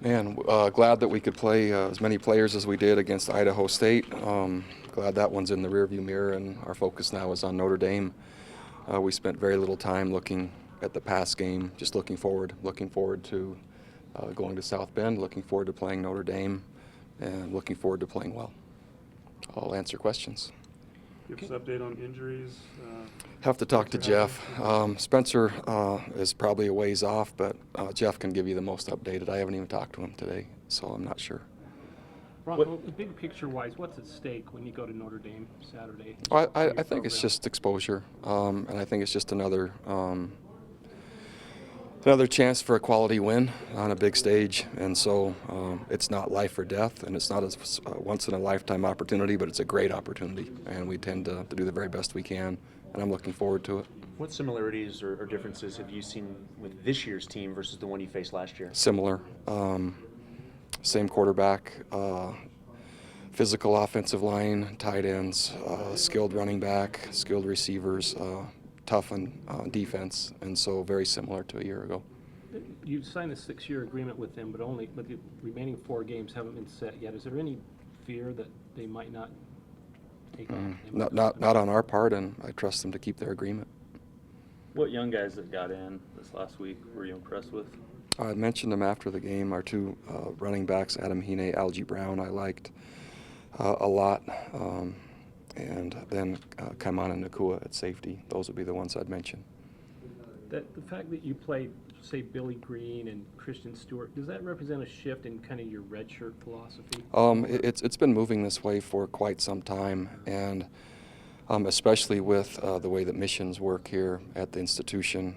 Man, glad that we could play as many players as we did against Idaho State. Glad that one's in the rearview mirror, and our focus now is on Notre Dame. We spent very little time looking at the past game, just looking forward to going to South Bend, looking forward to playing Notre Dame, and looking forward to playing well. I'll answer questions. Give us an update on injuries. Have to talk to Jeff. Spencer is probably a ways off, but Jeff can give you the most updated. I haven't even talked to him today, so I'm not sure. Bronco, big picture-wise, what's at stake when you go to Notre Dame Saturday? I think it's just exposure, and I think it's just another chance for a quality win on a big stage. And so it's not life or death, and it's not a once-in-a-lifetime opportunity, but it's a great opportunity, and we tend to do the very best we can, and I'm looking forward to it. What similarities or differences have you seen with this year's team versus the one you faced last year? Similar. Same quarterback, physical offensive line, tight ends, skilled running back, skilled receivers, tough on defense, and so very similar to a year ago. You've signed a 6-year agreement with them, but the remaining 4 games haven't been set yet. Is there any fear that they might not take on? Not on our part, and I trust them to keep their agreement. What young guys that got in this last week were you impressed with? I mentioned them after the game. Our 2 running backs, Adam Hine, Algie Brown, I liked a lot. And then Kaiman and Nakua at safety. Those would be the ones I'd mention. The fact that you played, say, Billy Green and Christian Stewart, does that represent a shift in kind of your redshirt philosophy? It's been moving this way for quite some time, and especially with the way that missions work here at the institution.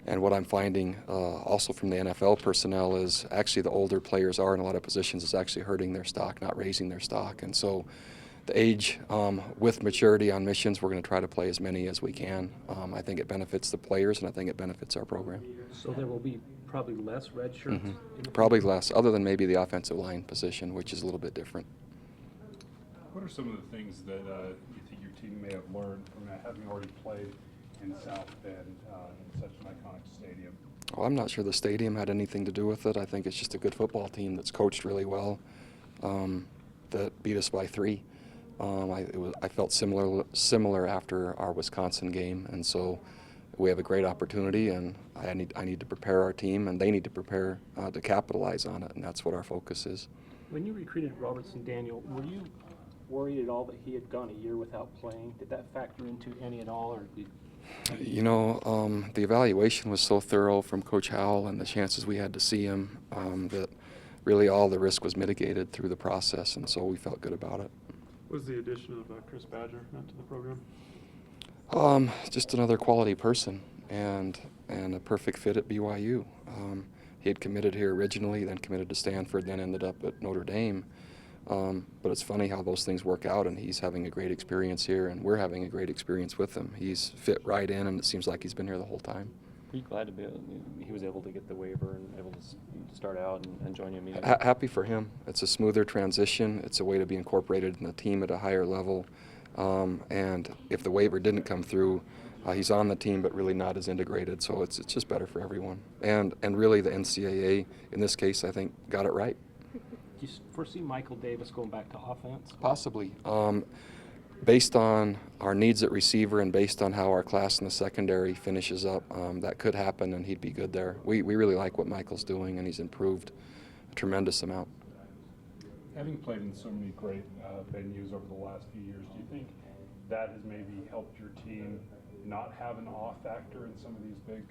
And what I'm finding also from the NFL personnel is actually the older players are in a lot of positions is actually hurting their stock, not raising their stock. And so the age with maturity on missions, we're going to try to play as many as we can. I think it benefits the players, and I think it benefits our program. So there will be probably less red shirts? Probably less, other than maybe the offensive line position, which is a little bit different. What are some of the things that you think your team may have learned from having already played in South Bend in such an iconic stadium? Well, I'm not sure the stadium had anything to do with it. I think it's just a good football team that's coached really well that beat us by 3. I felt similar after our Wisconsin game, and so we have a great opportunity, and I need to prepare our team, and they need to prepare to capitalize on it, and that's what our focus is. When you recruited Robertson Daniel, were you worried at all that he had gone a year without playing? Did that factor into any at all, or did You know, the evaluation was so thorough from Coach Howell and the chances we had to see him that really all the risk was mitigated through the process, and so we felt good about it. What was the addition of Chris Badger to the program? Just another quality person and a perfect fit at BYU. He had committed here originally, then committed to Stanford, then ended up at Notre Dame. But it's funny how those things work out, and he's having a great experience here, and we're having a great experience with him. He's fit right in, and it seems like he's been here the whole time. Are you glad he was able to get the waiver and able to start out and join you immediately? Happy for him. It's a smoother transition. It's a way to be incorporated in the team at a higher level. And if the waiver didn't come through, he's on the team but really not as integrated, so it's just better for everyone. And really the NCAA, in this case, I think got it right. Do you foresee Michael Davis going back to offense? Possibly. Based on our needs at receiver and based on how our class in the secondary finishes up, that could happen, and he'd be good there. We really like what Michael's doing, and he's improved a tremendous amount. Having played in so many great venues over the last few years, do you think that has maybe helped your team not have an awe factor in some of these big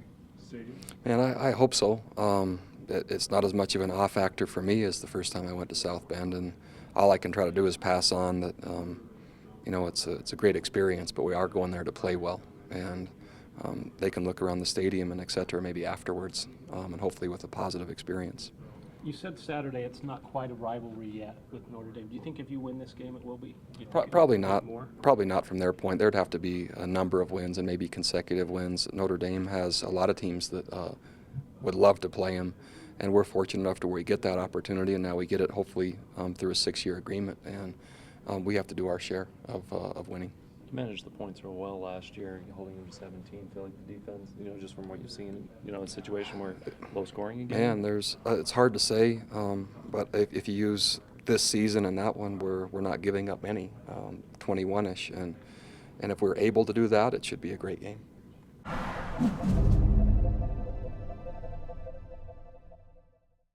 stadiums? Man, I hope so. It's not as much of an awe factor for me as the first time I went to South Bend, and all I can try to do is pass on that. You know, it's a great experience, but we are going there to play well, and they can look around the stadium and et cetera maybe afterwards, and hopefully with a positive experience. You said Saturday it's not quite a rivalry yet with Notre Dame. Do you think if you win this game it will be? Probably not. Probably not from their point. There'd have to be a number of wins and maybe consecutive wins. Notre Dame has a lot of teams that would love to play them, and we're fortunate enough to where we get that opportunity, and now we get it hopefully through a 6-year agreement, and we have to do our share of winning. You managed the points real well last year, holding them to 17. Feel like the defense, just from what you've seen, a situation where low scoring again. Man, it's hard to say, but if you use this season and that one, we're not giving up any, 21-ish, and if we're able to do that, it should be a great game.